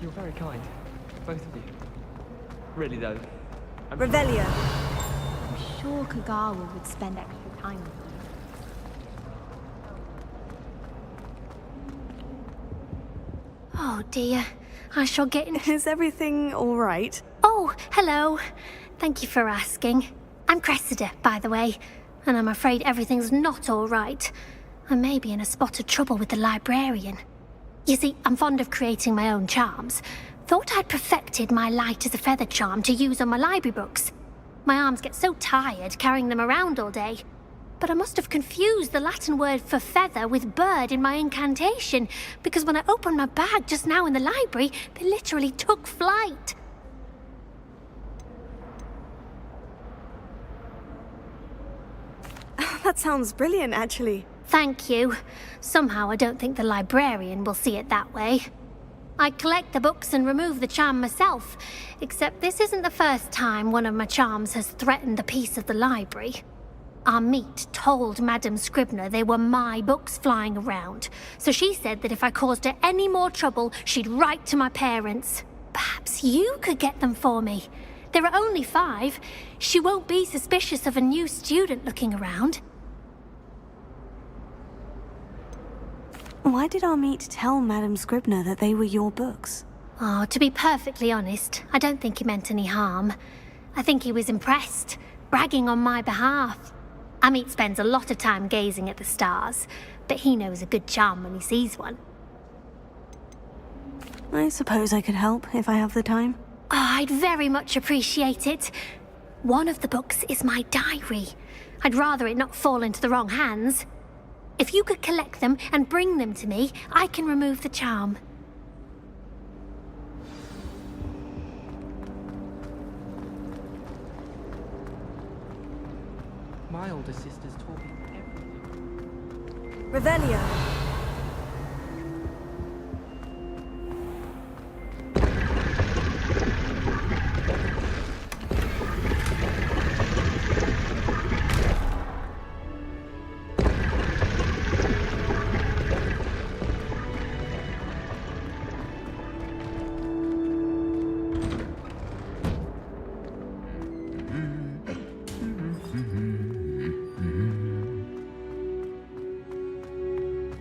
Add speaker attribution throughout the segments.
Speaker 1: You're very kind. Both of you. Really, though.
Speaker 2: Revelio.
Speaker 3: I'm sure Kagawa would spend extra time with you.
Speaker 4: Oh dear, I shall get in.
Speaker 2: Is everything all right?
Speaker 4: Oh, hello. Thank you for asking. I'm Cressida, by the way, and I'm afraid everything's not all right. I may be in a spot of trouble with the librarian. You see, I'm fond of creating my own charms. Thought I'd perfected my light as a feather charm to use on my library books. My arms get so tired carrying them around all day. But I must have confused the Latin word for feather with bird in my incantation, because when I opened my bag just now in the library, they literally took flight.
Speaker 2: That sounds brilliant, actually.
Speaker 4: Thank you. Somehow I don't think the librarian will see it that way. I collect the books and remove the charm myself, except this isn't the first time one of my charms has threatened the peace of the library. Our meet told Madame Scribner they were my books flying around, so she said that if I caused her any more trouble, she'd write to my parents. Perhaps you could get them for me. There are only 5. She won't be suspicious of a new student looking around.
Speaker 2: Why did our meet tell Madame Scribner that they were your books?
Speaker 4: Oh, to be perfectly honest, I don't think he meant any harm. I think he was impressed, bragging on my behalf. Amit spends a lot of time gazing at the stars, but he knows a good charm when he sees one.
Speaker 2: I suppose I could help if I have the time.
Speaker 4: Oh, I'd very much appreciate it. One of the books is my diary. I'd rather it not fall into the wrong hands. If you could collect them and bring them to me, I can remove the charm.
Speaker 1: My older sister's talking everything.
Speaker 2: Revelio.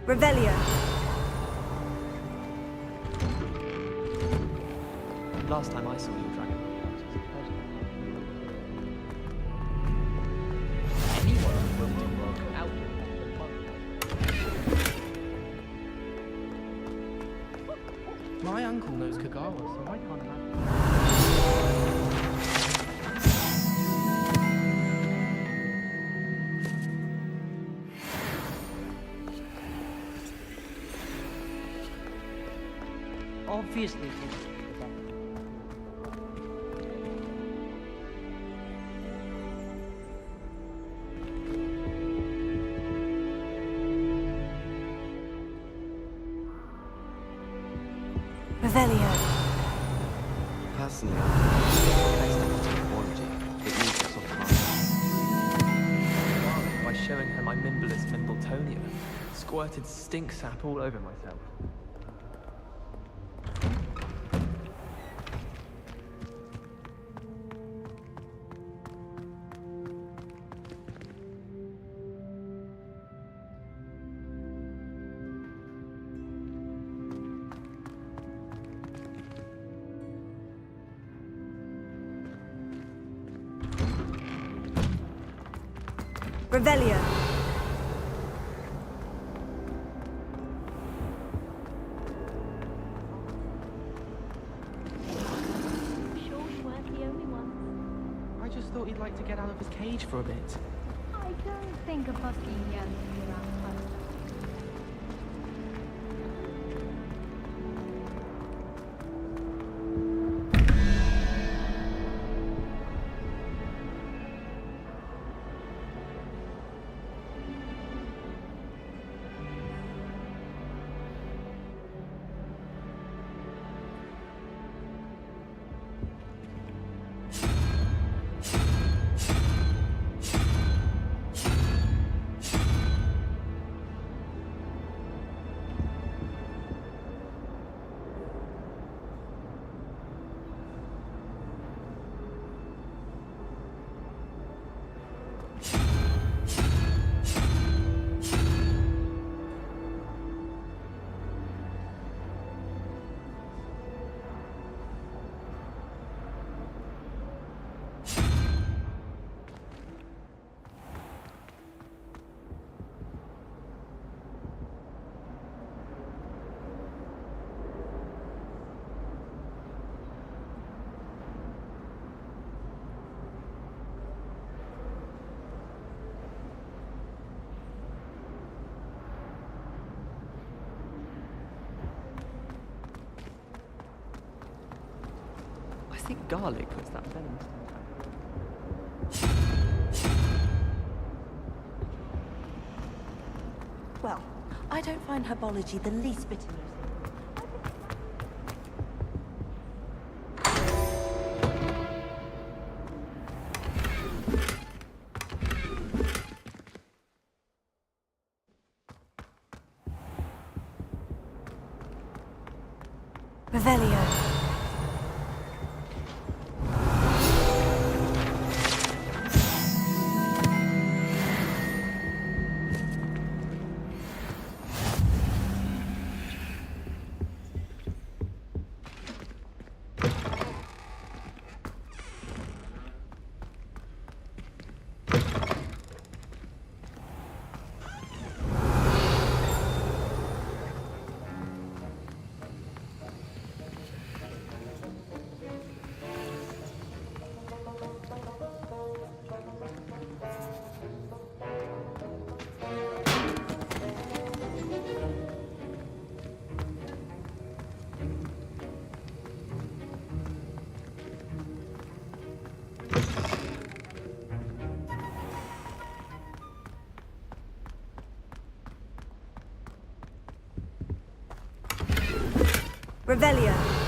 Speaker 2: Revelio.
Speaker 1: Last time I saw you, dragon. Anyone willing to work out of the month? My uncle knows Kagawa, so I can't imagine.
Speaker 5: Obviously,
Speaker 2: Revelio.
Speaker 6: Personally, based on technology, it needs a soft heart.
Speaker 1: By showing her my Mimbleless Mimbletonia, squirted stink sap all over myself.
Speaker 2: Revelio.
Speaker 3: Sure we weren't the only ones.
Speaker 1: I just thought he'd like to get out of his cage for a bit.
Speaker 3: I don't think a husky yells around close.
Speaker 1: think garlic was that venom?
Speaker 7: Well, I don't find herbology the least bit amusing.
Speaker 2: Revelio. Revelio.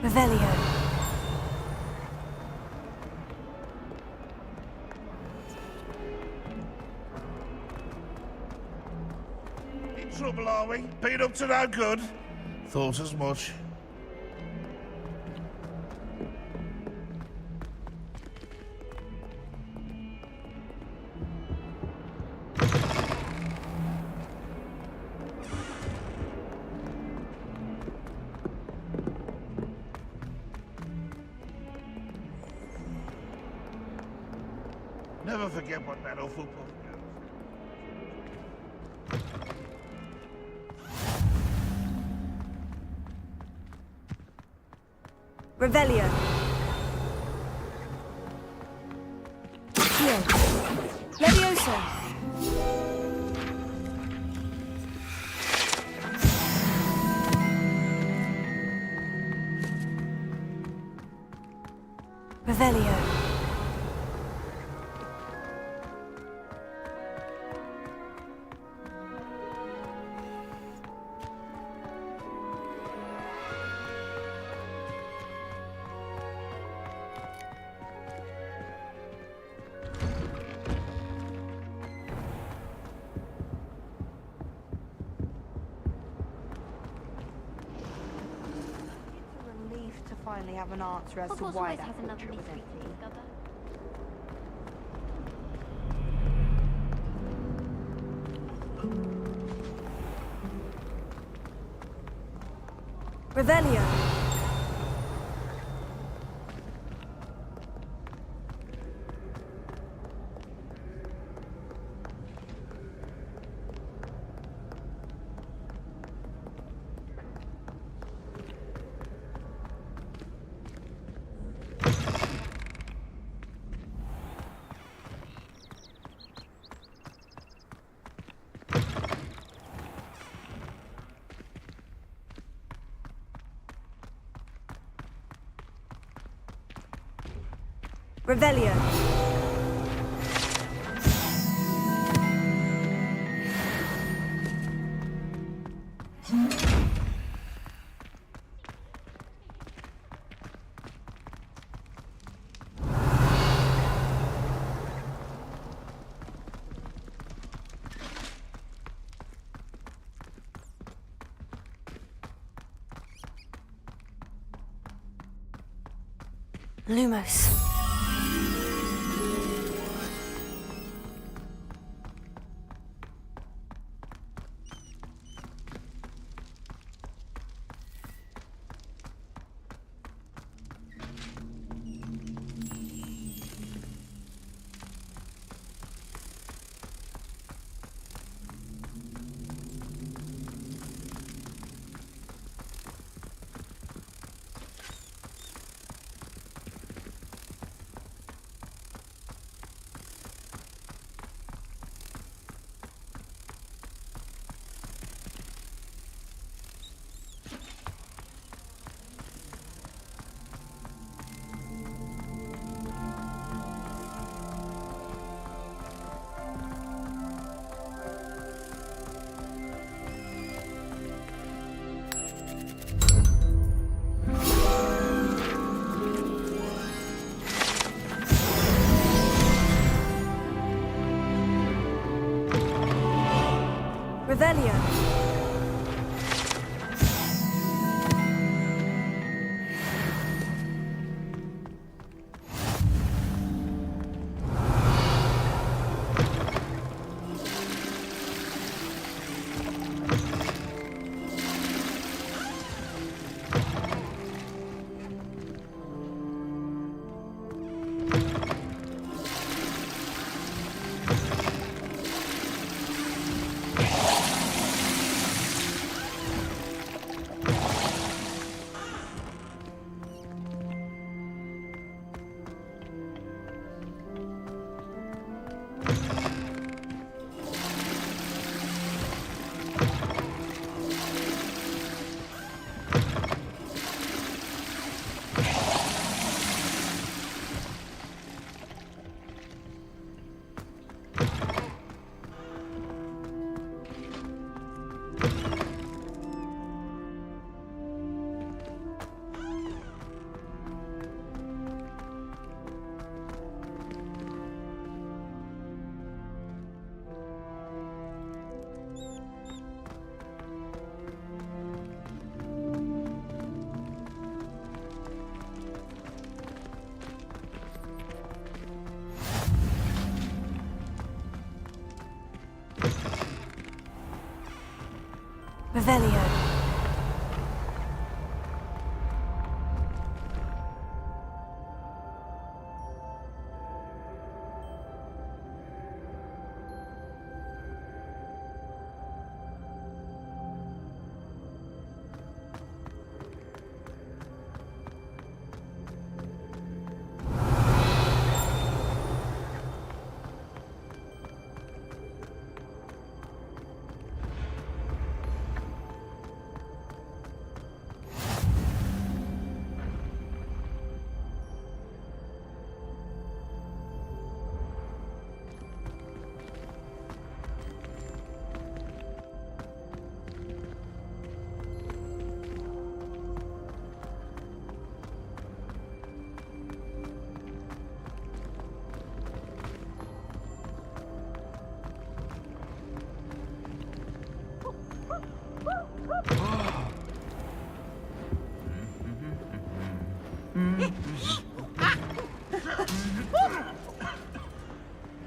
Speaker 2: Revelio.
Speaker 8: In trouble, are we? Been up to no good? Thought as much. Never forget what that awful puff goes.
Speaker 2: Revelio. Here. Levioso. Revelio.
Speaker 7: Relief to finally have an answer as to
Speaker 3: Hogwarts
Speaker 7: why
Speaker 3: always
Speaker 7: that
Speaker 3: has a
Speaker 7: portrait
Speaker 3: lovely
Speaker 7: was
Speaker 3: sweet
Speaker 7: empty.
Speaker 3: discover.
Speaker 2: Revelio. Revelio. Lumos. Revelio. Revelio.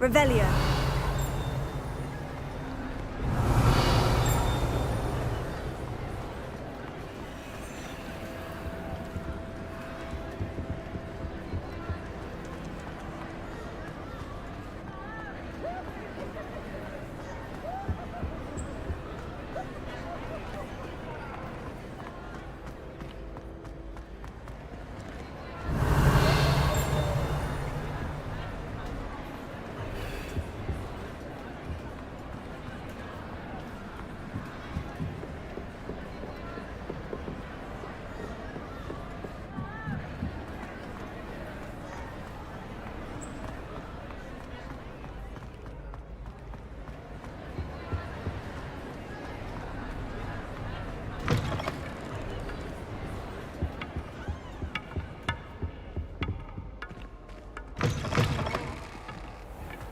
Speaker 2: Revelio.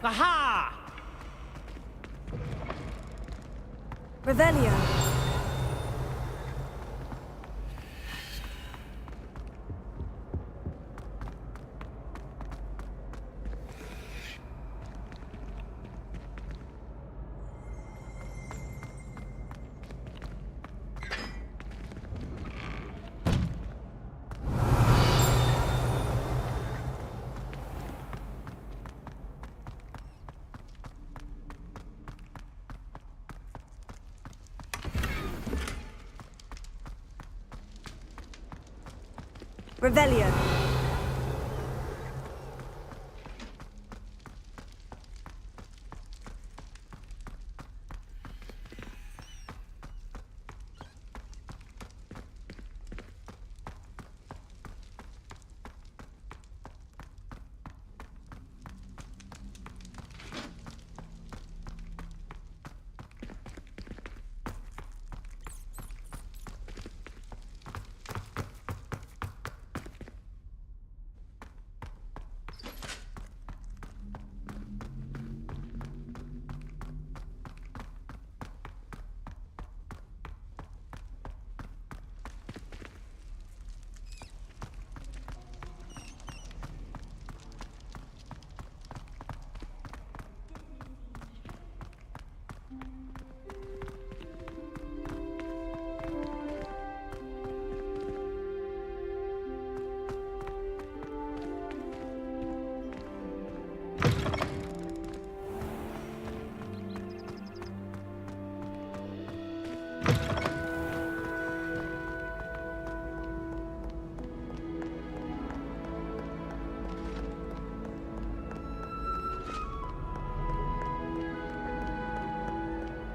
Speaker 5: Aha!
Speaker 2: Revelio. Revelio.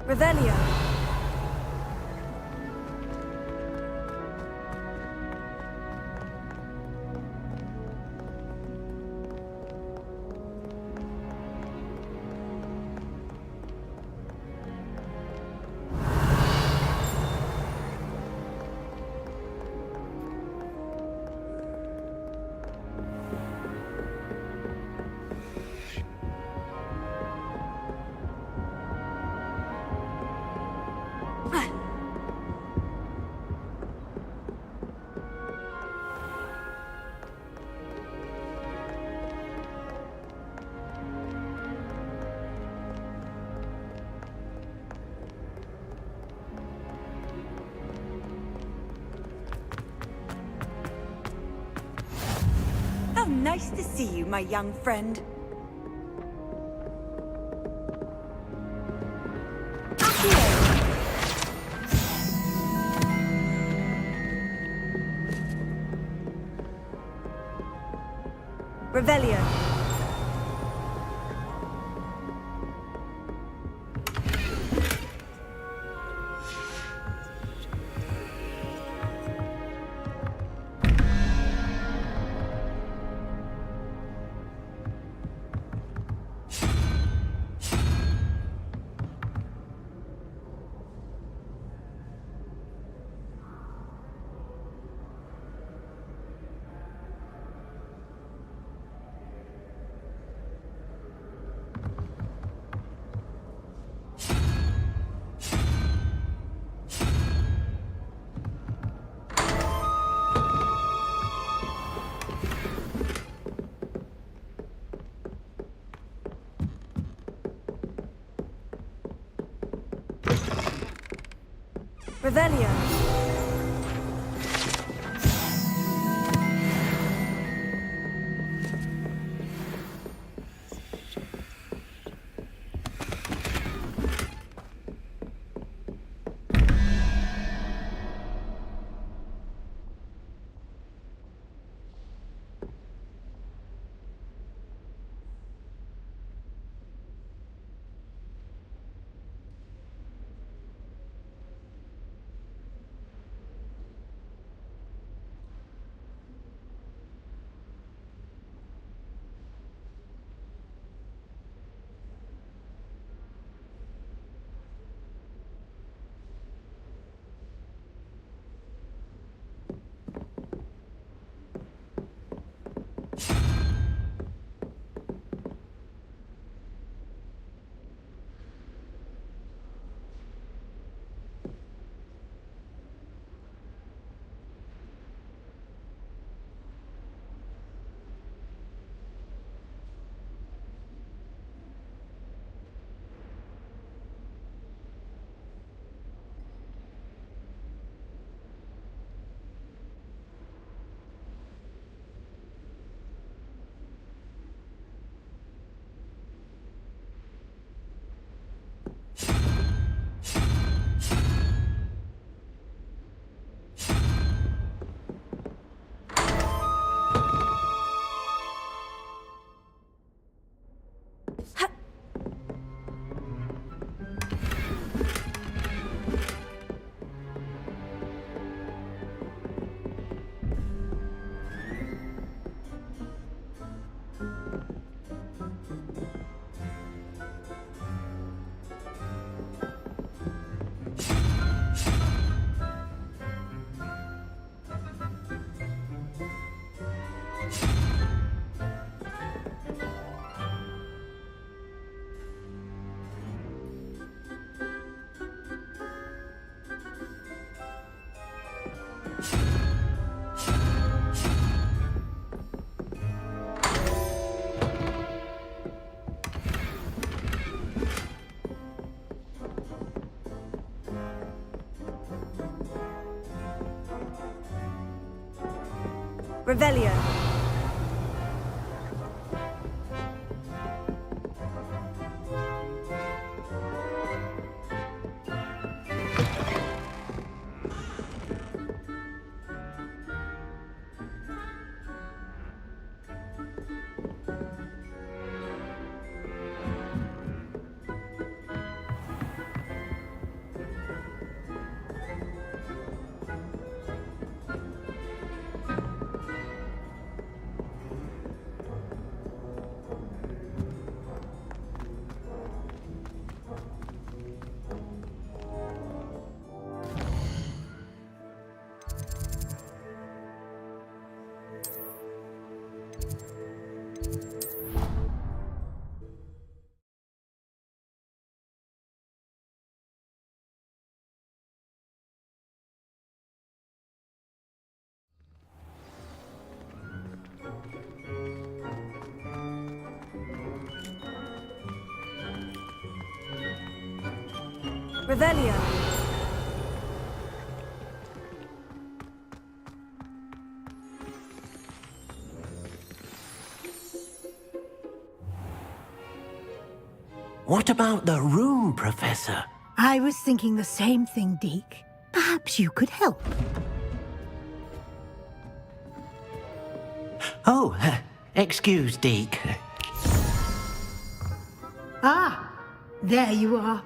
Speaker 2: Revelio.
Speaker 7: How nice to see you, my young friend. Revelio. Revelio.
Speaker 2: Revelio. Revelio.
Speaker 9: What about the room, Professor?
Speaker 10: I was thinking the same thing, Deke. Perhaps you could help.
Speaker 9: Oh, excuse, Deke.
Speaker 10: Ah, there you are.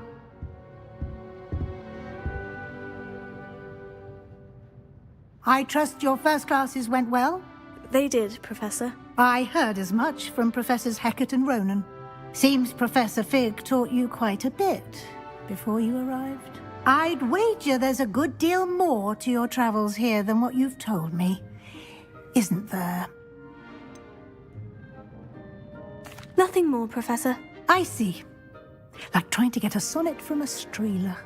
Speaker 10: I trust your first classes went well?
Speaker 2: They did, Professor.
Speaker 10: I heard as much from Professors Hecat and Ronan. Seems Professor Fig taught you quite a bit before you arrived. I'd wager there's a good deal more to your travels here than what you've told me. Isn't there?
Speaker 2: Nothing more, Professor.
Speaker 10: I see. Like trying to get a sonnet from a streeler.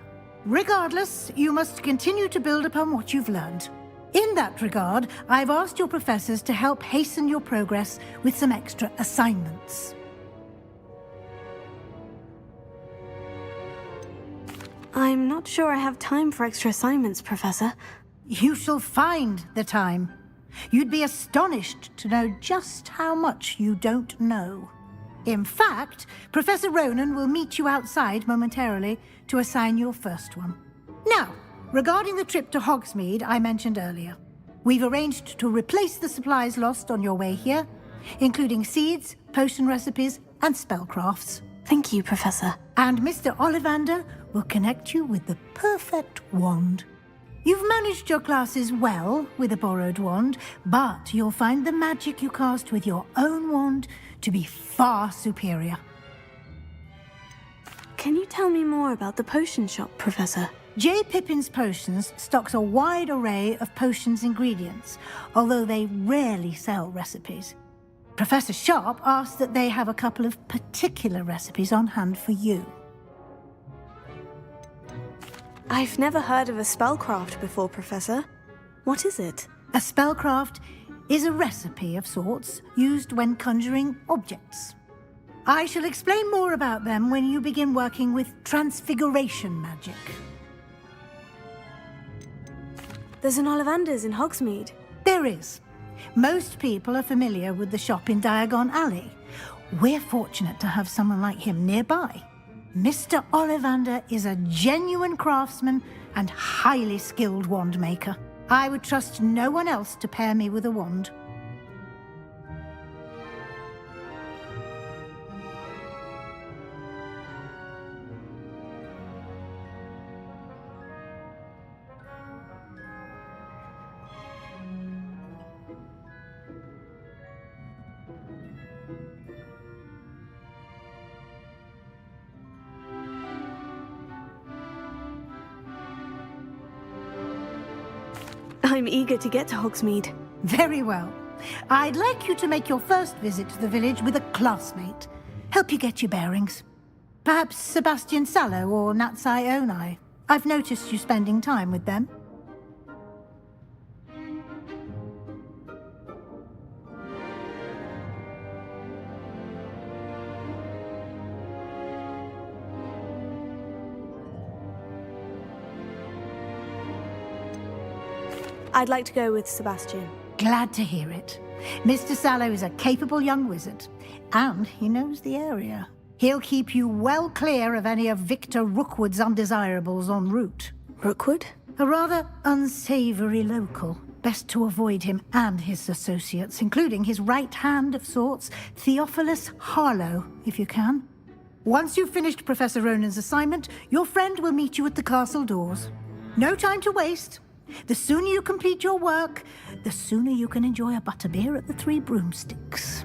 Speaker 10: Regardless, you must continue to build upon what you've learned. In that regard, I've asked your professors to help hasten your progress with some extra assignments.
Speaker 2: I'm not sure I have time for extra assignments, Professor.
Speaker 10: You shall find the time. You'd be astonished to know just how much you don't know. In fact, Professor Ronan will meet you outside momentarily to assign your first one. Now, regarding the trip to Hogsmeade I mentioned earlier, we've arranged to replace the supplies lost on your way here, including seeds, potion recipes, and spellcrafts.
Speaker 2: Thank you, Professor.
Speaker 10: And Mr. Ollivander will connect you with the perfect wand. You've managed your classes well with a borrowed wand, but you'll find the magic you cast with your own wand to be far superior.
Speaker 2: Can you tell me more about the potion shop, Professor?
Speaker 10: J. Pippin's Potions stocks a wide array of potions ingredients, although they rarely sell recipes. Professor Sharp asked that they have a couple of particular recipes on hand for you.
Speaker 2: I've never heard of a spellcraft before, Professor. What is it?
Speaker 10: A spellcraft is a recipe of sorts used when conjuring objects. I shall explain more about them when you begin working with transfiguration magic.
Speaker 2: There's an Ollivander's in Hogsmeade.
Speaker 10: There is. Most people are familiar with the shop in Diagon Alley. We're fortunate to have someone like him nearby. Mr. Ollivander is a genuine craftsman and highly skilled wand maker. I would trust no one else to pair me with a wand.
Speaker 2: I'm eager to get to Hogsmeade.
Speaker 10: Very well. I'd like you to make your first visit to the village with a classmate. Help you get your bearings. Perhaps Sebastian Sallow or Natsai Onai. I've noticed you spending time with them.
Speaker 2: I'd like to go with Sebastian.
Speaker 10: Glad to hear it. Mr. Sallow is a capable young wizard, and he knows the area. He'll keep you well clear of any of Victor Rookwood's undesirables en route.
Speaker 2: Rookwood?
Speaker 10: A rather unsavory local. Best to avoid him and his associates, including his right hand of sorts, Theophilus Harlow, if you can. Once you've finished Professor Ronan's assignment, your friend will meet you at the castle doors. No time to waste. The sooner you complete your work, the sooner you can enjoy a butterbeer at the Three Broomsticks.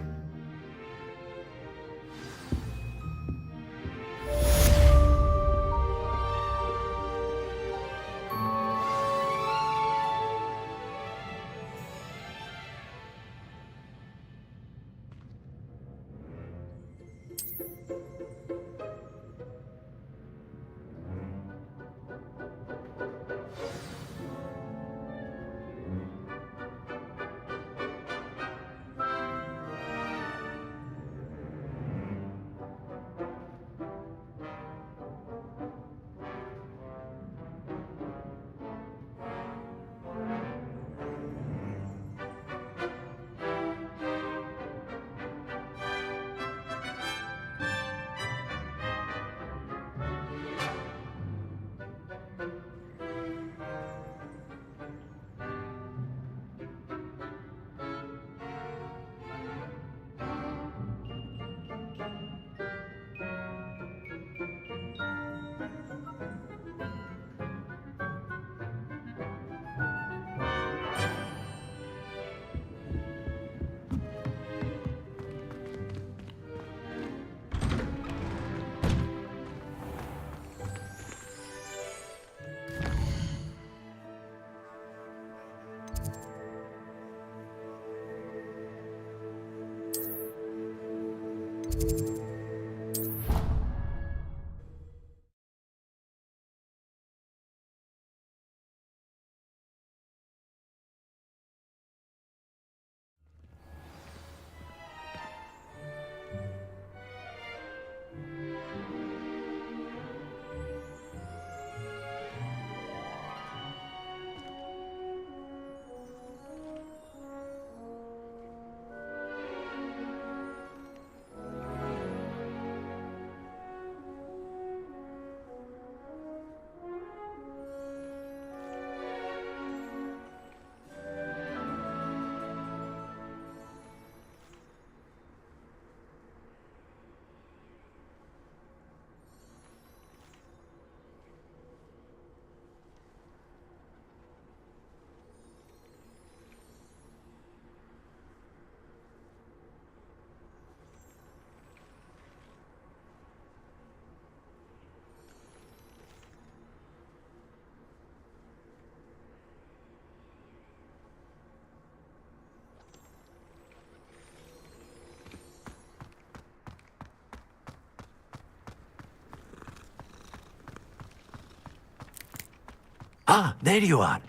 Speaker 9: Ah, there you are.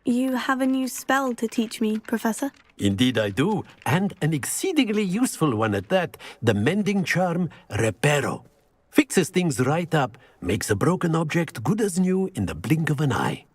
Speaker 2: You have a new spell to teach me, Professor?
Speaker 9: Indeed I do, and an exceedingly useful one at that, the mending charm Reparo. Fixes things right up, makes a broken object good as new in the blink of an eye.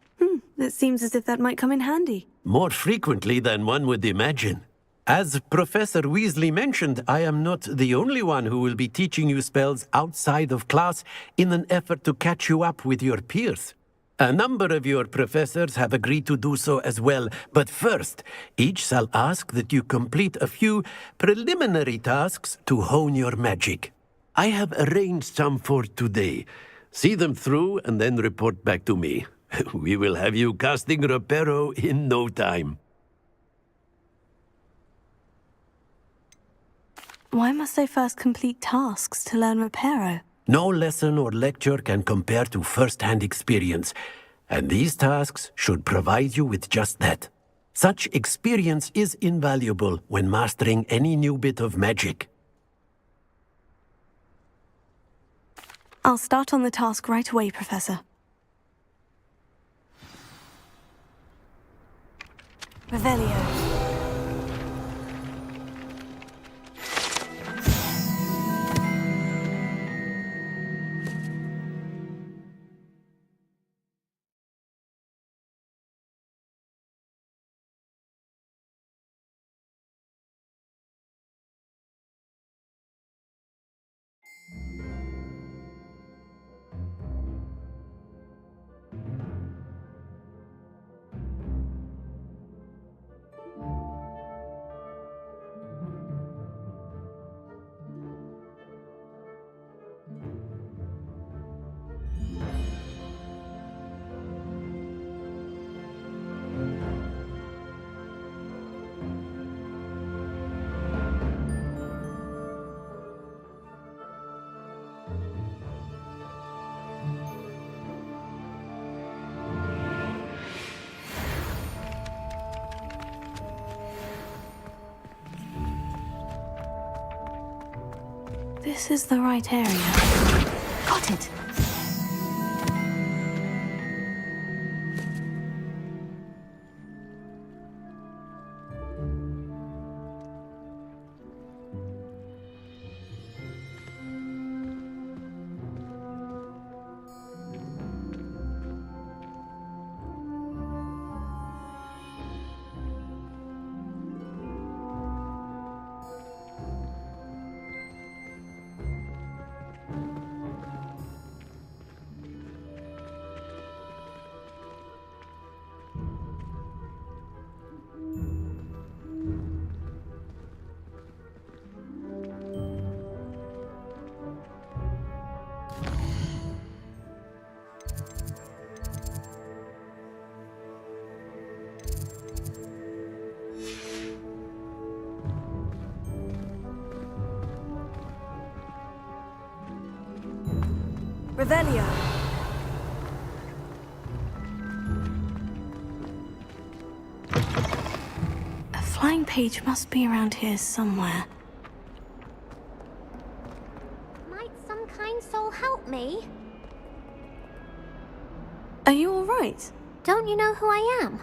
Speaker 2: It seems as if that might come in handy.
Speaker 9: More frequently than one would imagine. As Professor Weasley mentioned, I am not the only one who will be teaching you spells outside of class in an effort to catch you up with your peers. A number of your professors have agreed to do so as well, but first, each shall ask that you complete a few preliminary tasks to hone your magic. I have arranged some for today. See them through and then report back to me. We will have you casting Reparo in no time.
Speaker 2: Why must I first complete tasks to learn Reparo?
Speaker 9: No lesson or lecture can compare to first-hand experience, and these tasks should provide you with just that. Such experience is invaluable when mastering any new bit of magic.
Speaker 2: I'll start on the task right away, Professor. Revelio. This is the right area. Got it. Revelio. A flying page must be around here somewhere.
Speaker 4: Might some kind soul help me?
Speaker 2: Are you all right?
Speaker 4: Don't you know who I am?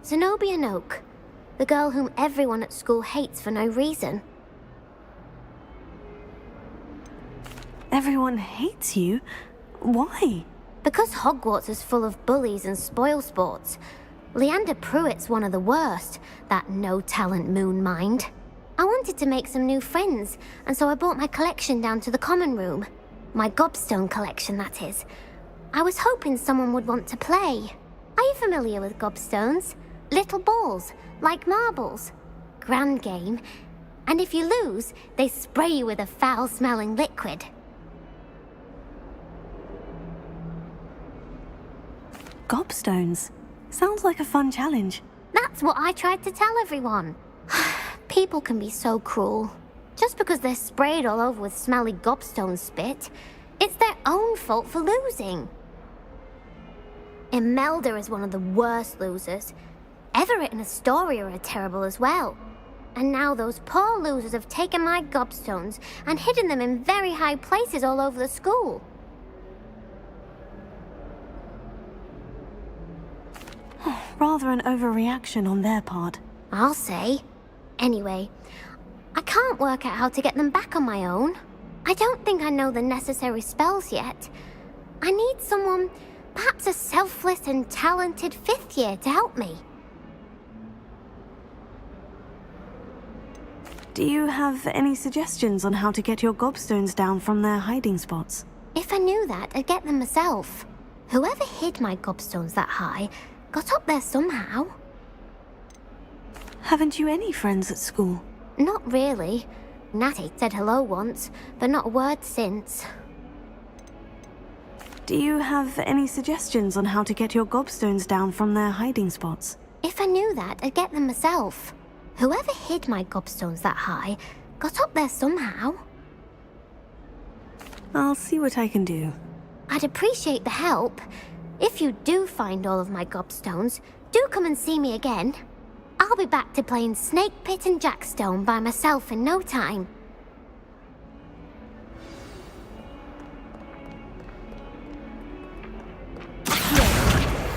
Speaker 4: Zenobia Noak, the girl whom everyone at school hates for no reason.
Speaker 2: Everyone hates you? Why?
Speaker 4: Because Hogwarts is full of bullies and spoilsports. Leander Pruitt's one of the worst, that no-talent moon mind. I wanted to make some new friends, and so I brought my collection down to the common room. My gobstone collection, that is. I was hoping someone would want to play. Are you familiar with gobstones? Little balls, like marbles. Grand game. And if you lose, they spray you with a foul-smelling liquid.
Speaker 2: Gobstones. Sounds like a fun challenge.
Speaker 4: That's what I tried to tell everyone. People can be so cruel. Just because they're sprayed all over with smelly gobstone spit, it's their own fault for losing. Imelda is one of the worst losers. Everett and Astoria are terrible as well. And now those poor losers have taken my gobstones and hidden them in very high places all over the school.
Speaker 2: Rather an overreaction on their part.
Speaker 4: I'll say. Anyway, I can't work out how to get them back on my own. I don't think I know the necessary spells yet. I need someone, perhaps a selfless and talented fifth year to help me.
Speaker 2: Do you have any suggestions on how to get your gobstones down from their hiding spots?
Speaker 4: If I knew that, I'd get them myself. Whoever hid my gobstones that high got up there somehow.
Speaker 2: Haven't you any friends at school?
Speaker 4: Not really. Natty said hello once, but not a word since.
Speaker 2: Do you have any suggestions on how to get your gobstones down from their hiding spots?
Speaker 4: If I knew that, I'd get them myself. Whoever hid my gobstones that high got up there somehow.
Speaker 2: I'll see what I can do.
Speaker 4: I'd appreciate the help. If you do find all of my gobstones, do come and see me again. I'll be back to playing Snake Pit and Jackstone by myself in no time.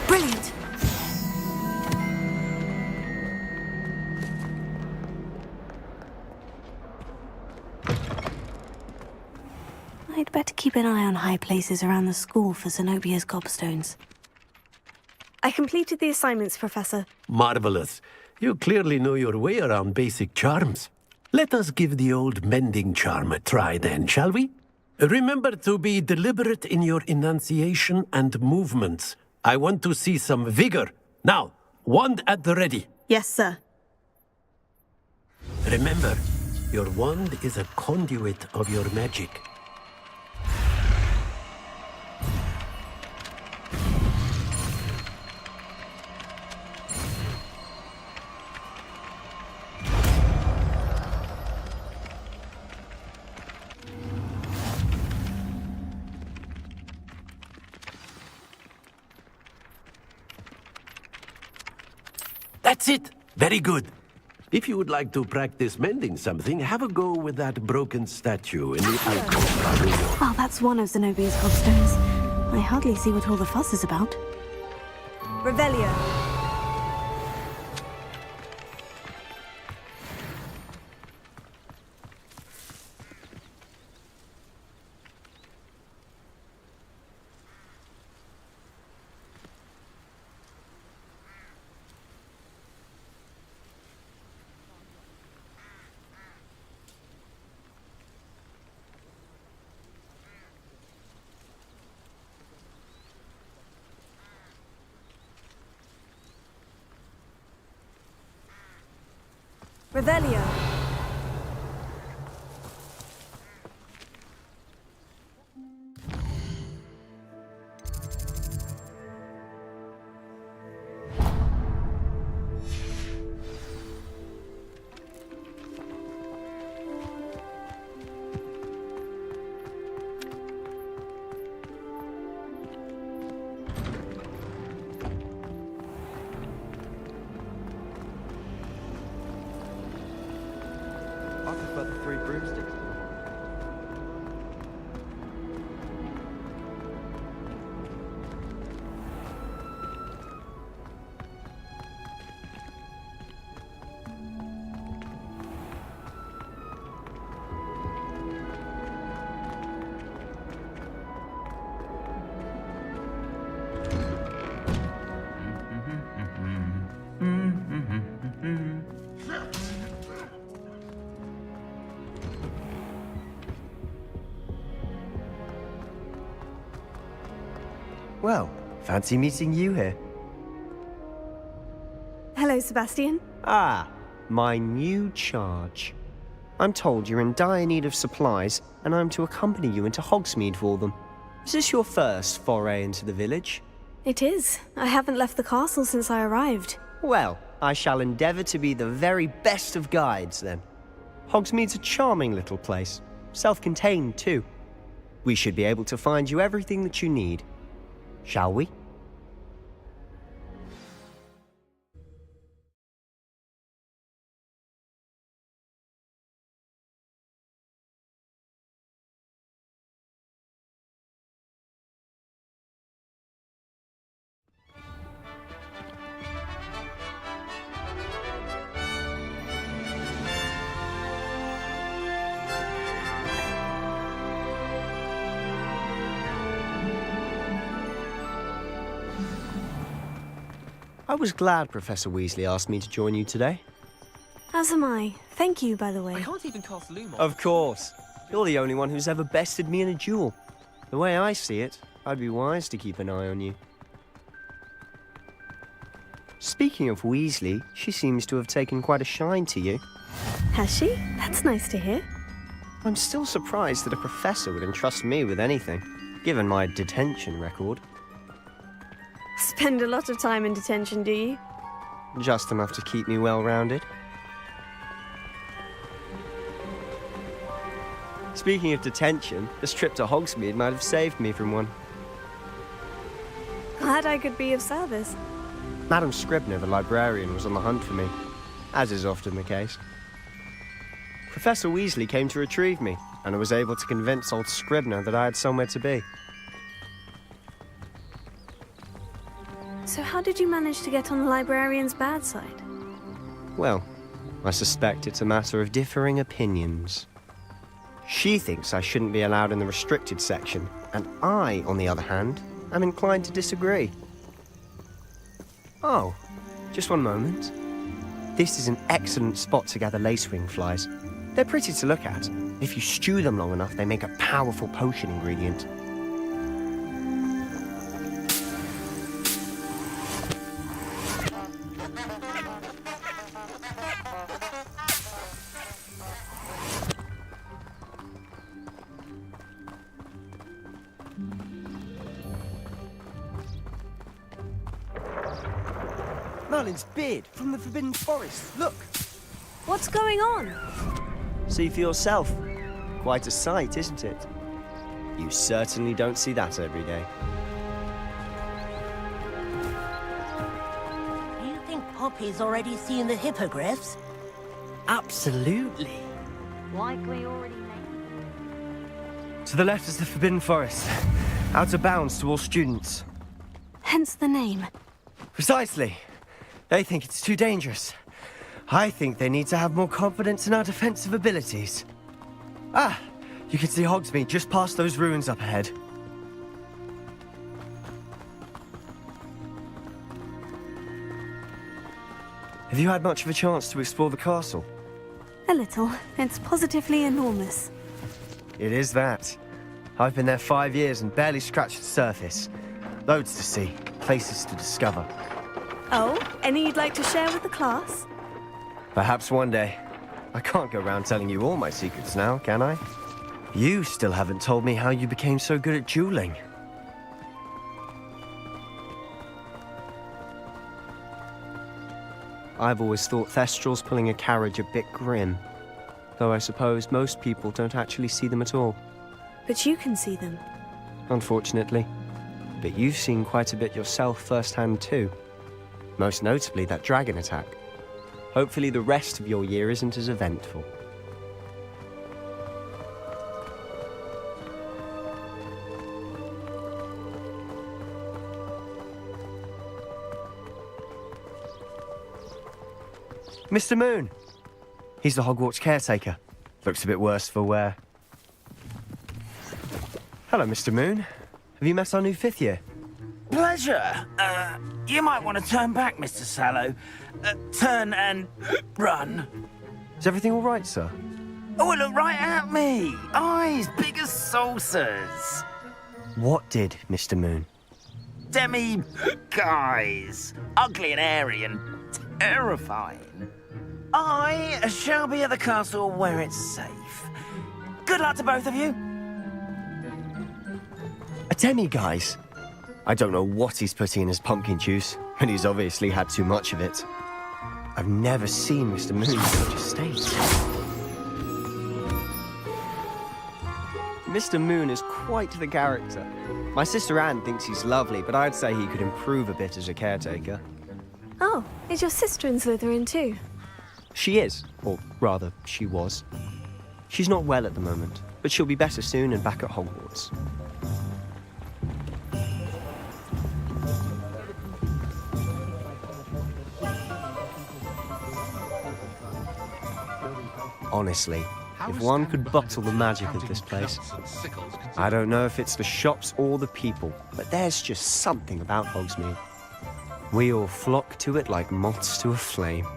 Speaker 2: Brilliant! I'd better keep an eye on high places around the school for Zenobia's gobstones. I completed the assignments, Professor.
Speaker 9: Marvelous. You clearly know your way around basic charms. Let us give the old mending charm a try then, shall we? Remember to be deliberate in your enunciation and movements. I want to see some vigor. Now, wand at the ready.
Speaker 2: Yes, sir.
Speaker 9: Remember, your wand is a conduit of your magic. That's it! Very good. If you would like to practice mending something, have a go with that broken statue in the alcove.
Speaker 2: Well, that's one of Zenobia's gobstones. I hardly see what all the fuss is about. Revelio. Revelio.
Speaker 6: I prefer the three broomsticks.
Speaker 11: Well, fancy meeting you here.
Speaker 2: Hello, Sebastian.
Speaker 11: Ah, my new charge. I'm told you're in dire need of supplies, and I'm to accompany you into Hogsmeade for them. Is this your first foray into the village?
Speaker 2: It is. I haven't left the castle since I arrived.
Speaker 11: Well, I shall endeavour to be the very best of guides, then. Hogsmeade's a charming little place. Self-contained, too. We should be able to find you everything that you need. Shall we? I was glad Professor Weasley asked me to join you today.
Speaker 2: As am I. Thank you, by the way.
Speaker 1: I can't even cast Lumos.
Speaker 11: Of course. You're the only one who's ever bested me in a duel. The way I see it, I'd be wise to keep an eye on you. Speaking of Weasley, she seems to have taken quite a shine to you.
Speaker 2: Has she? That's nice to hear.
Speaker 11: I'm still surprised that a professor would entrust me with anything, given my detention record.
Speaker 2: Spend a lot of time in detention, do you?
Speaker 11: Just enough to keep me well-rounded. Speaking of detention, this trip to Hogsmeade might have saved me from one.
Speaker 2: Glad I could be of service.
Speaker 11: Madam Scribner, the librarian, was on the hunt for me. as is often the case. Professor Weasley came to retrieve me, and I was able to convince old Scribner that I had somewhere to be.
Speaker 2: So how did you manage to get on the librarian's bad side?
Speaker 11: Well, I suspect it's a matter of differing opinions. She thinks I shouldn't be allowed in the restricted section, and I, on the other hand, am inclined to disagree. Oh, just one moment. This is an excellent spot to gather lacewing flies. They're pretty to look at. If you stew them long enough, they make a powerful potion ingredient. Merlin's beard from the Forbidden Forest. Look!
Speaker 2: What's going on?
Speaker 11: See for yourself. Quite a sight, isn't it? You certainly don't see that every day.
Speaker 7: Do you think Poppy's already seen the hippogriffs?
Speaker 11: Absolutely.
Speaker 3: Like we already know.
Speaker 11: To the left is the Forbidden Forest. Out of bounds to all students.
Speaker 2: Hence the name.
Speaker 11: Precisely. They think it's too dangerous. I think they need to have more confidence in our defensive abilities. Ah, you can see Hogsmeade just past those ruins up ahead. Have you had much of a chance to explore the castle?
Speaker 2: A little. It's positively enormous.
Speaker 11: It is that. I've been there 5 years and barely scratched the surface. Loads to see, places to discover.
Speaker 2: Oh, any you'd like to share with the class?
Speaker 11: Perhaps one day. I can't go around telling you all my secrets now, can I? You still haven't told me how you became so good at dueling. I've always thought Thestrals pulling a carriage a bit grim. Though I suppose most people don't actually see them at all.
Speaker 2: But you can see them.
Speaker 11: Unfortunately. But you've seen quite a bit yourself firsthand too. Most notably that dragon attack. Hopefully the rest of your year isn't as eventful. Mr. Moon! He's the Hogwarts caretaker. Looks a bit worse for wear. Hello, Mr. Moon. Have you met our new 5th year?
Speaker 12: Pleasure. You might want to turn back, Mr. Sallow. Turn and run.
Speaker 11: Is everything all right, sir?
Speaker 12: Oh, look right at me. Eyes big as saucers.
Speaker 11: What did, Mr. Moon?
Speaker 12: Guys. Ugly and airy and terrifying. I shall be at the castle where it's safe. Good luck to both of you.
Speaker 11: A demi-guise? I don't know what he's putting in his pumpkin juice, and he's obviously had too much of it. I've never seen Mr. Moon in such a state. Mr. Moon is quite the character. My sister Anne thinks he's lovely, but I'd say he could improve a bit as a caretaker.
Speaker 2: Oh, is your sister in Slytherin too?
Speaker 11: She is, or rather, she was. She's not well at the moment, but she'll be better soon and back at Hogwarts. Honestly, if one could bottle the magic of this place, I don't know if it's the shops or the people, but there's just something about Hogsmeade. We all flock to it like moths to a flame.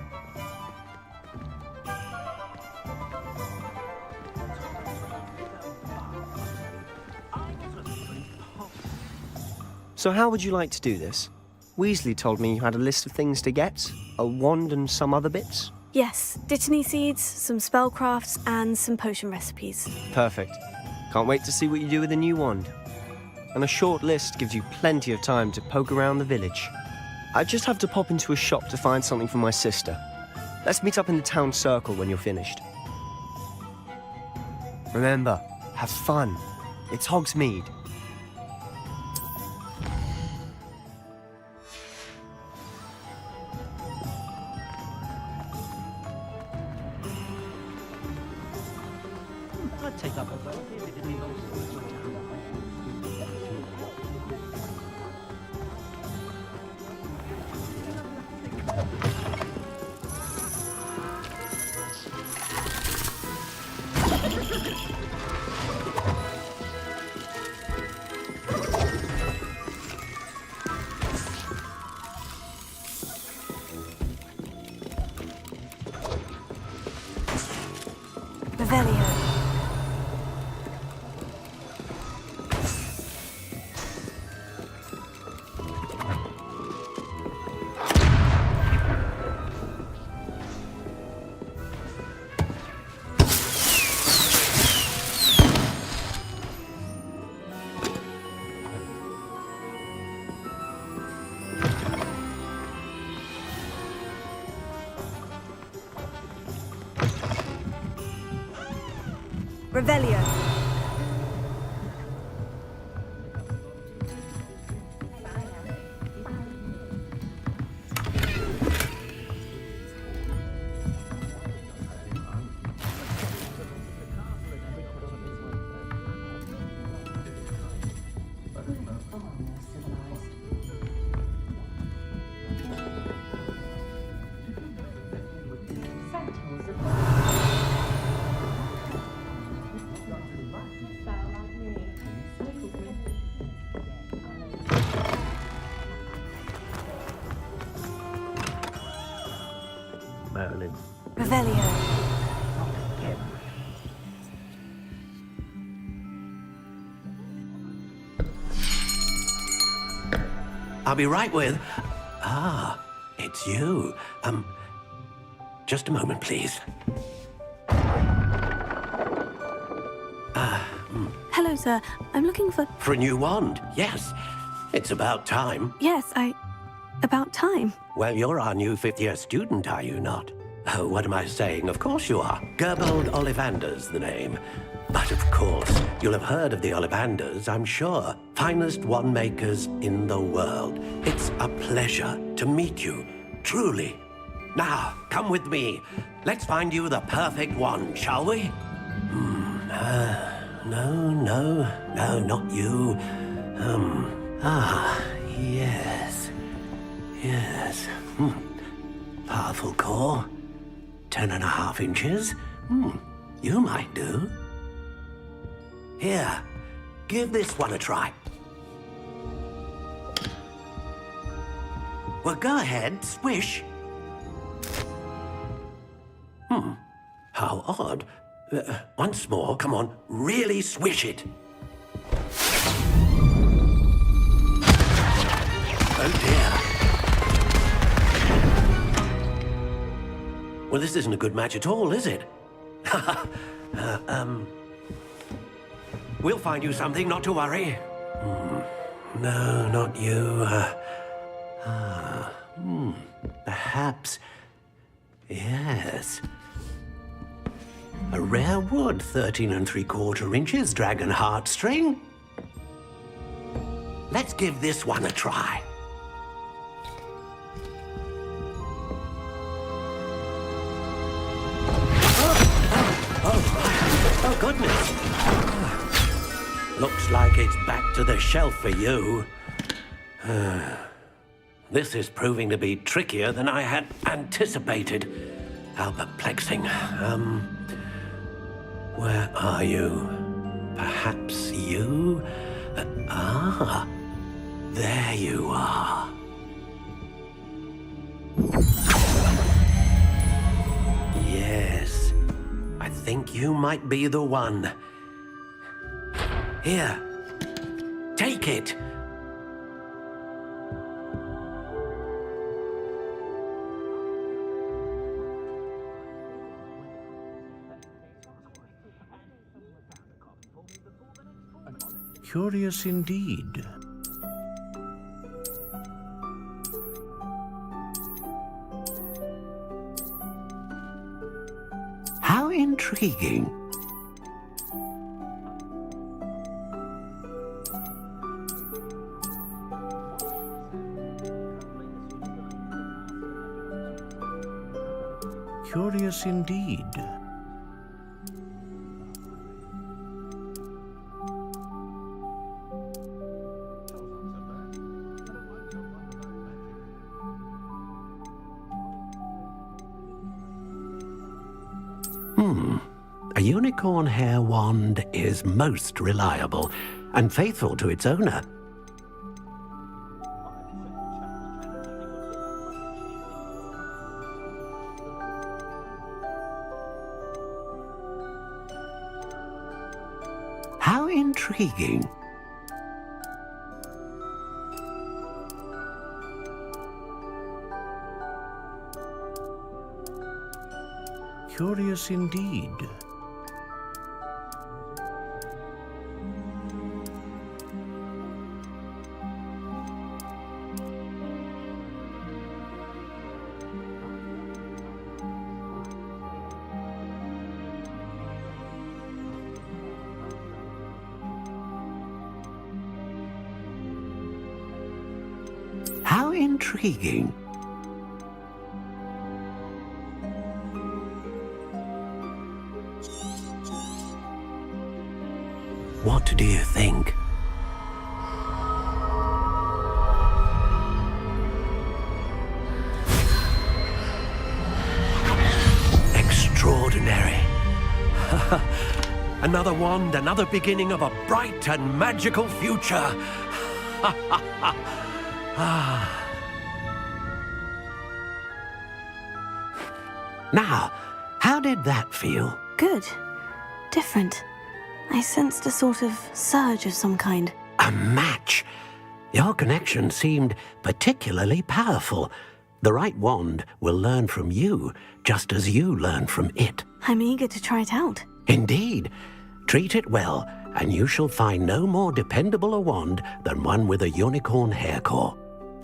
Speaker 11: So how would you like to do this? Weasley told me you had a list of things to get, a wand and some other bits.
Speaker 2: Yes, Dittany seeds, some spellcrafts, and some potion recipes.
Speaker 11: Perfect. Can't wait to see what you do with the new wand. And a short list gives you plenty of time to poke around the village. I just have to pop into a shop to find something for my sister. Let's meet up in the town circle when you're finished. Remember, have fun. It's Hogsmeade.
Speaker 5: I'd take up a vote if it didn't involve so much time.
Speaker 2: Revelio. Revelio.
Speaker 9: Merlin.
Speaker 2: Revelio.
Speaker 9: I'll be right with... Ah, it's you. Just a moment, please.
Speaker 2: Hello, sir. I'm looking for...
Speaker 9: For a new wand, yes. It's about time.
Speaker 2: Yes, about time.
Speaker 9: Well, you're our new fifth-year student, are you not? Oh, what am I saying? Of course you are. Gerbold Ollivander's the name. But of course, you'll have heard of the Ollivanders, I'm sure. Finest wand makers in the world. It's a pleasure to meet you, truly. Now, come with me. Let's find you the perfect wand, shall we? No, not you. Yes. Powerful core. 10.5 inches. You might do. Here, give this one a try. Well, go ahead, swish. How odd. Once more, come on, really swish it. Oh dear. Well, this isn't a good match at all, is it? We'll find you something, not to worry. No, not you. Perhaps... Yes. A rare wood, 13 3/4 inches, dragon heartstring. Let's give this one a try. Oh, goodness. Looks like it's back to the shelf for you. This is proving to be trickier than I had anticipated. How perplexing. Where are you? Perhaps you? There you are. Yes, I think you might be the one. Here, take it.
Speaker 8: Curious indeed.
Speaker 9: How intriguing.
Speaker 8: Curious indeed.
Speaker 9: A unicorn hair wand is most reliable and faithful to its owner. How intriguing.
Speaker 8: Curious indeed.
Speaker 9: How intriguing. What do you think? Extraordinary. Another wand, another beginning of a bright and magical future. Now, how did that feel?
Speaker 2: Good. Different. I sensed a sort of surge of some kind.
Speaker 9: A match. Your connection seemed particularly powerful. The right wand will learn from you, just as you learn from it.
Speaker 2: I'm eager to try it out.
Speaker 9: Indeed. Treat it well, and you shall find no more dependable a wand than one with a unicorn hair core.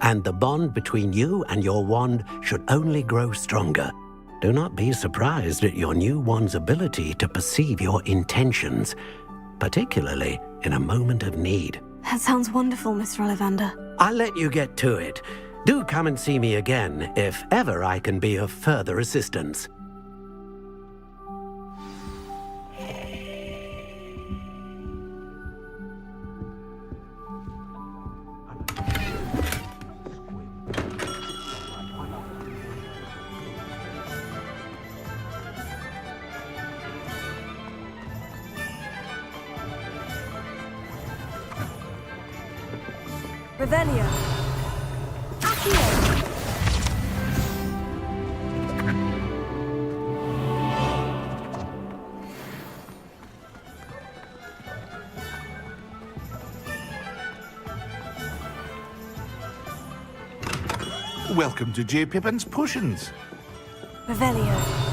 Speaker 9: And the bond between you and your wand should only grow stronger. Do not be surprised at your new wand's ability to perceive your intentions, particularly in a moment of need.
Speaker 2: That sounds wonderful, Mr. Ollivander.
Speaker 9: I'll let you get to it. Do come and see me again if ever I can be of further assistance.
Speaker 2: Revelio. Accio.
Speaker 8: Welcome to J. Pippin's Potions.
Speaker 2: Revelio.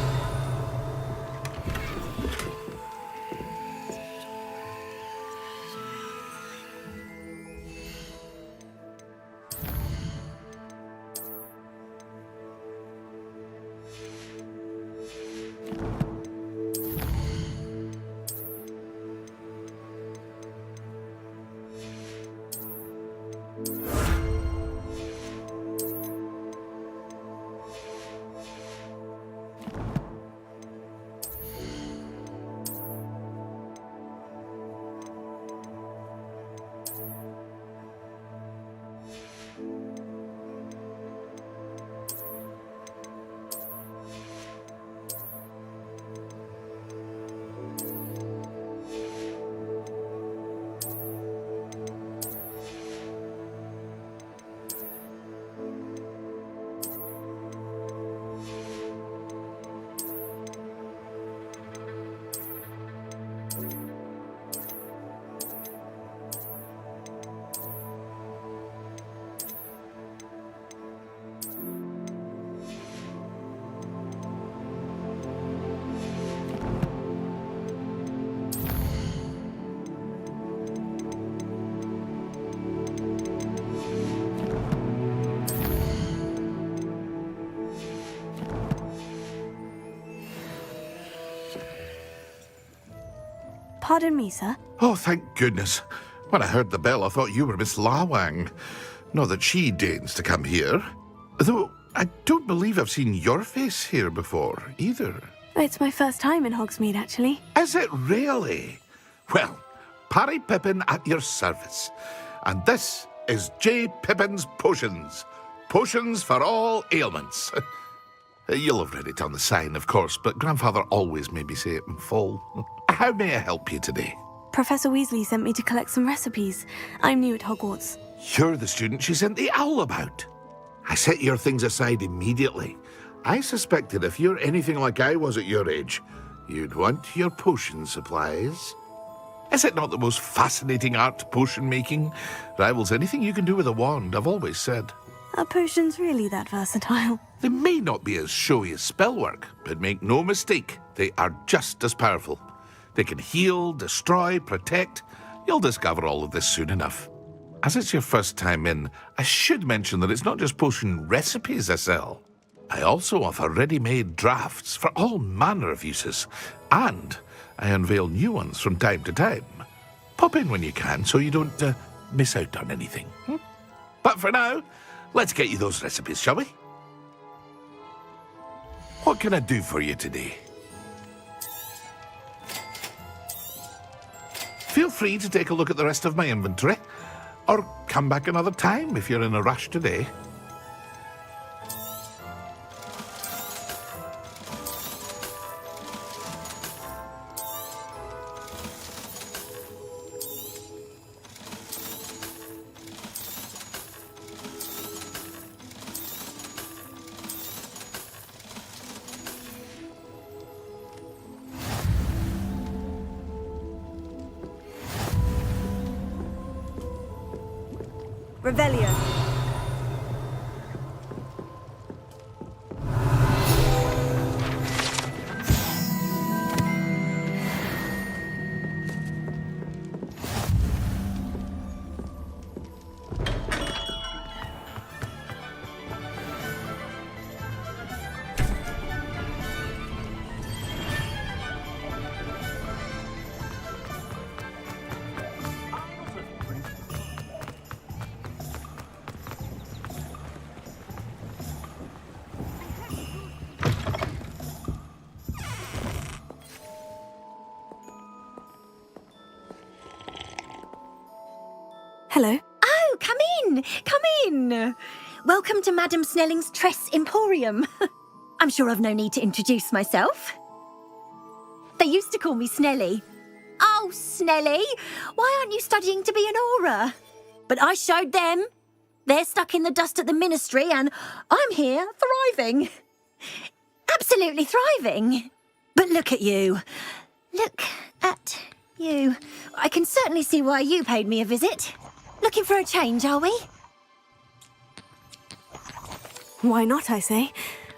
Speaker 2: Pardon me, sir.
Speaker 8: Oh, thank goodness. When I heard the bell, I thought you were Miss Lawang. Not that she deigns to come here. Though I don't believe I've seen your face here before, either.
Speaker 2: It's my first time in Hogsmeade, actually.
Speaker 8: Is it really? Well, Parry Pippin at your service. And this is J. Pippin's Potions. Potions for all ailments. You'll have read it on the sign, of course, but Grandfather always made me say it in full. How may I help you today?
Speaker 2: Professor Weasley sent me to collect some recipes. I'm new at Hogwarts.
Speaker 8: You're the student she sent the owl about. I set your things aside immediately. I suspected if you're anything like I was at your age, you'd want your potion supplies. Is it not the most fascinating art, potion making? Rivals anything you can do with a wand, I've always said.
Speaker 2: Are potions really that versatile?
Speaker 8: They may not be as showy as spellwork, but make no mistake, they are just as powerful. They can heal, destroy, protect. You'll discover all of this soon enough. As it's your first time in, I should mention that it's not just potion recipes I sell. I also offer ready-made drafts for all manner of uses, and I unveil new ones from time to time. Pop in when you can so you don't miss out on anything. But for now, let's get you those recipes, shall we? What can I do for you today? Feel free to take a look at the rest of my inventory, or come back another time if you're in a rush today.
Speaker 2: Revelio. Hello.
Speaker 13: Oh, come in! Come in! Welcome to Madame Snelling's Tress Emporium. I'm sure I've no need to introduce myself. They used to call me Snelly. Oh, Snelly, why aren't you studying to be an aura? But I showed them. They're stuck in the dust at the Ministry and I'm here thriving. Absolutely thriving. But look at you. Look at you. I can certainly see why you paid me a visit. Looking for a change, are we?
Speaker 2: Why not, I say?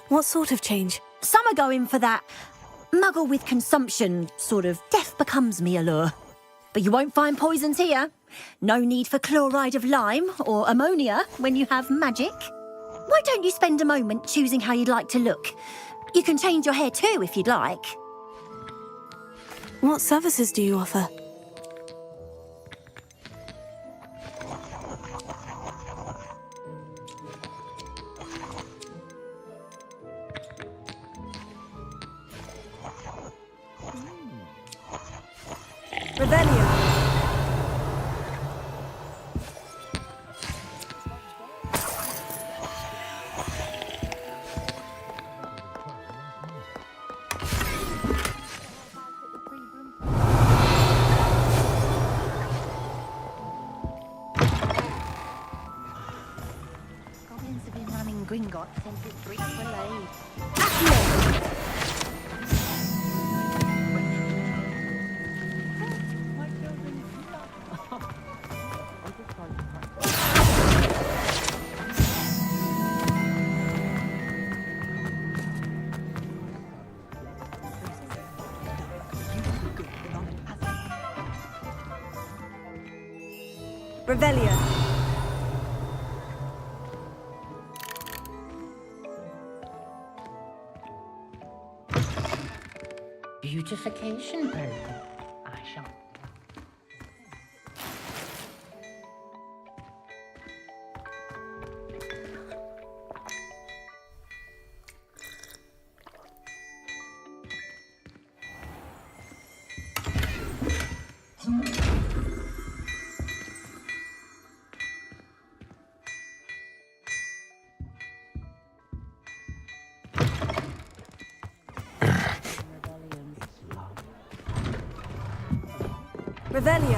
Speaker 2: What sort of change?
Speaker 13: Some are going for that muggle with consumption, sort of death becomes me allure. But you won't find poisons here. No need for chloride of lime or ammonia when you have magic. Why don't you spend a moment choosing how you'd like to look? You can change your hair too if you'd like.
Speaker 2: What services do you offer? Revelio.
Speaker 7: Goblins have been running Gringotts since its bricks were laid.
Speaker 2: Revelio.
Speaker 7: Beautification program. I shall.
Speaker 2: Revelio.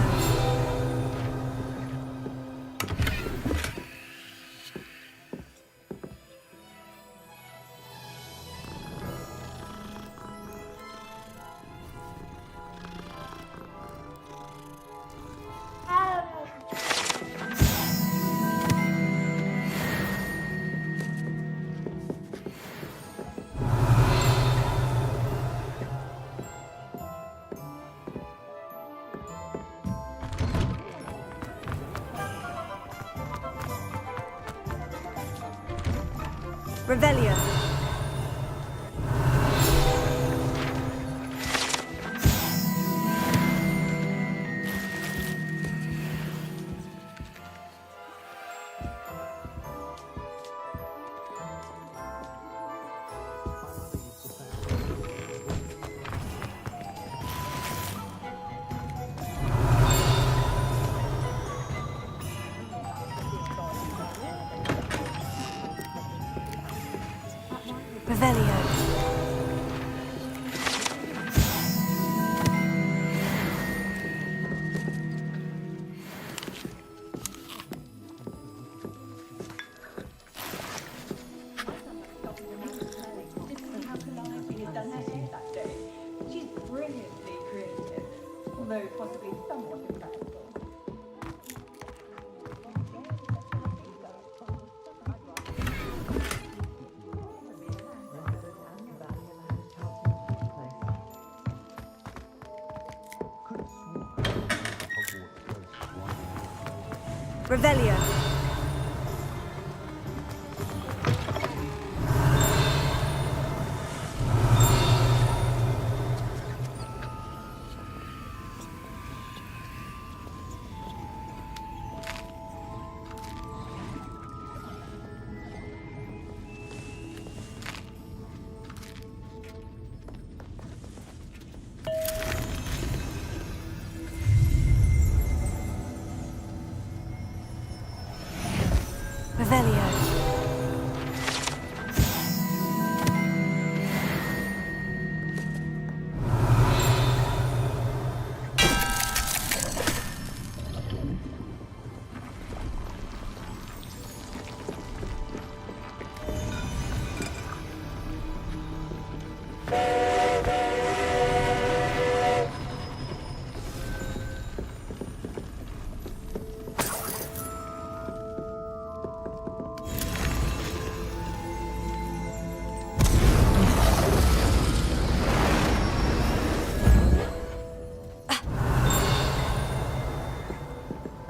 Speaker 2: Revelio. Revelio.
Speaker 7: She's brilliantly creative, although possibly somewhat impractical.
Speaker 2: Revelio. Revelio.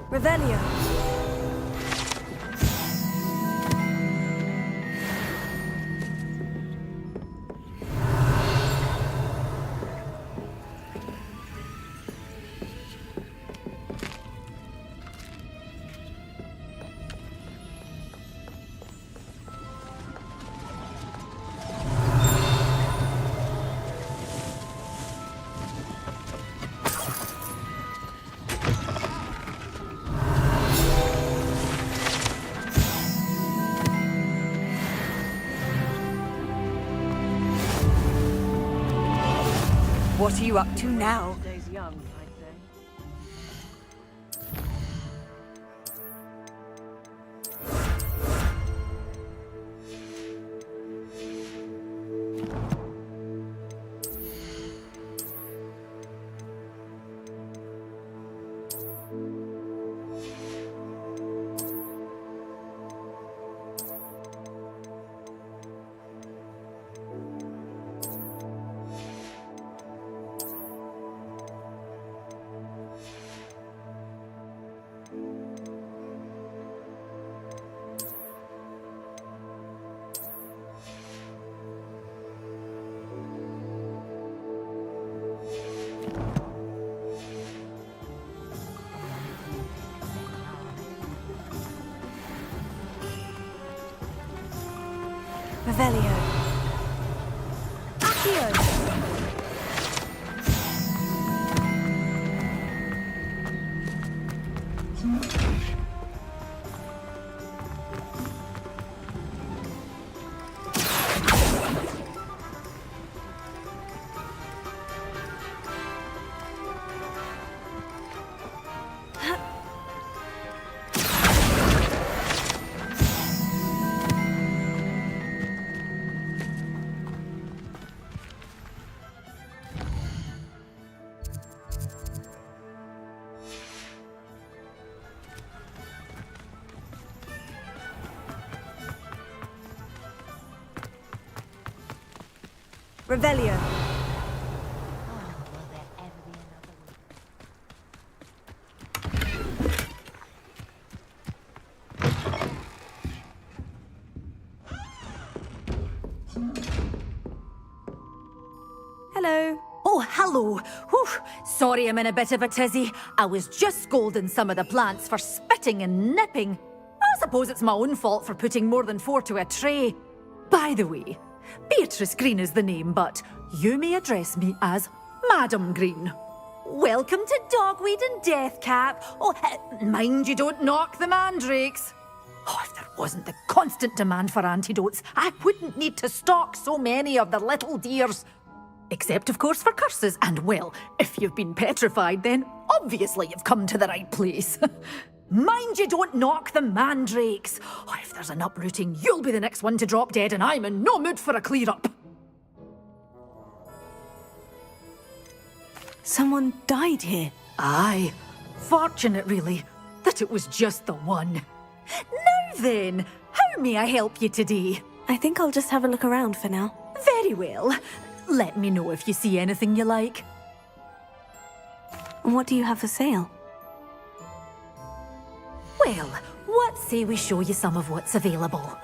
Speaker 2: Revelio.
Speaker 7: What are you up to now?
Speaker 1: Days young, I'd say. Revelio. Accio.
Speaker 2: Revelio. Hello.
Speaker 14: Oh, hello. Whew. Sorry I'm in a bit of a tizzy. I was just scolding some of the plants for spitting and nipping. I suppose it's my own fault for putting more than 4 to a tray. By the way, Beatrice Green is the name, but you may address me as Madam Green. Welcome to Dogweed and Deathcap. Oh, mind you don't knock the mandrakes. Oh, if there wasn't the constant demand for antidotes, I wouldn't need to stock so many of the little dears. Except, of course, for curses. And, well, if you've been petrified, then obviously you've come to the right place. Mind you don't knock the mandrakes. Oh, if there's an uprooting, you'll be the next one to drop dead, and I'm in no mood for a clear-up.
Speaker 2: Someone died here.
Speaker 14: Aye. Fortunate, really, that it was just the one. Now then, how may I help you today?
Speaker 2: I think I'll just have a look around for now.
Speaker 14: Very well. Let me know if you see anything you like.
Speaker 2: And what do you have for sale?
Speaker 14: Well, what say we show you some of what's available?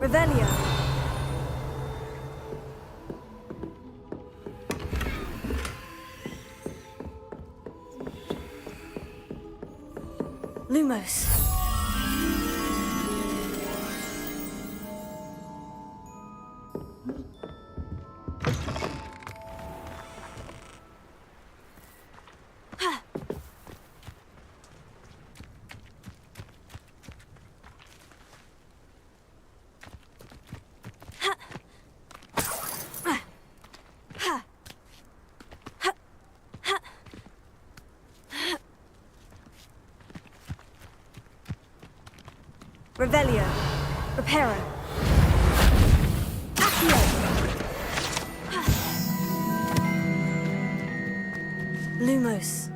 Speaker 2: Revelio. Lumos. Revelio. Reparo. Accio. Lumos.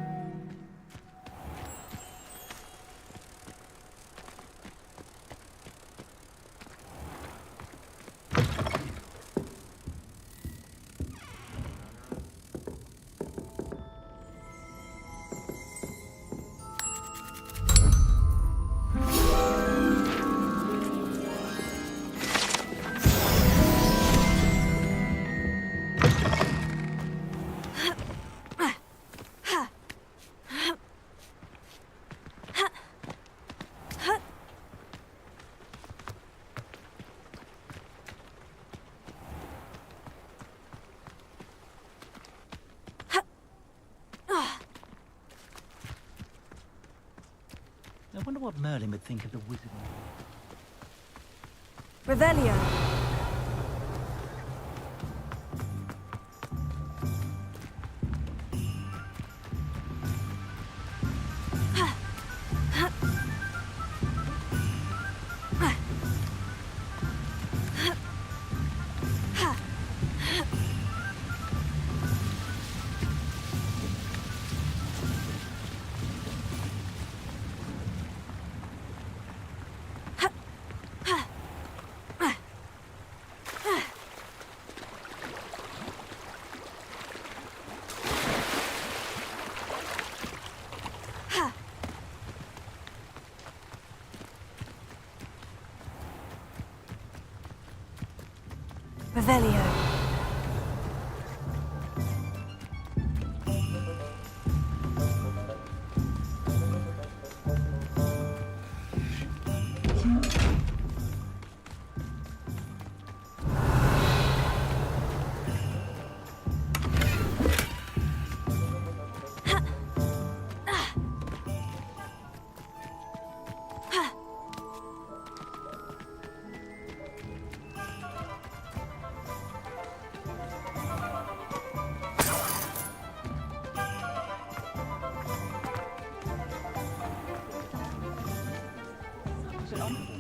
Speaker 5: I wonder what Merlin would think of the wizard.
Speaker 2: Revelio. Revelio.
Speaker 5: comfortable.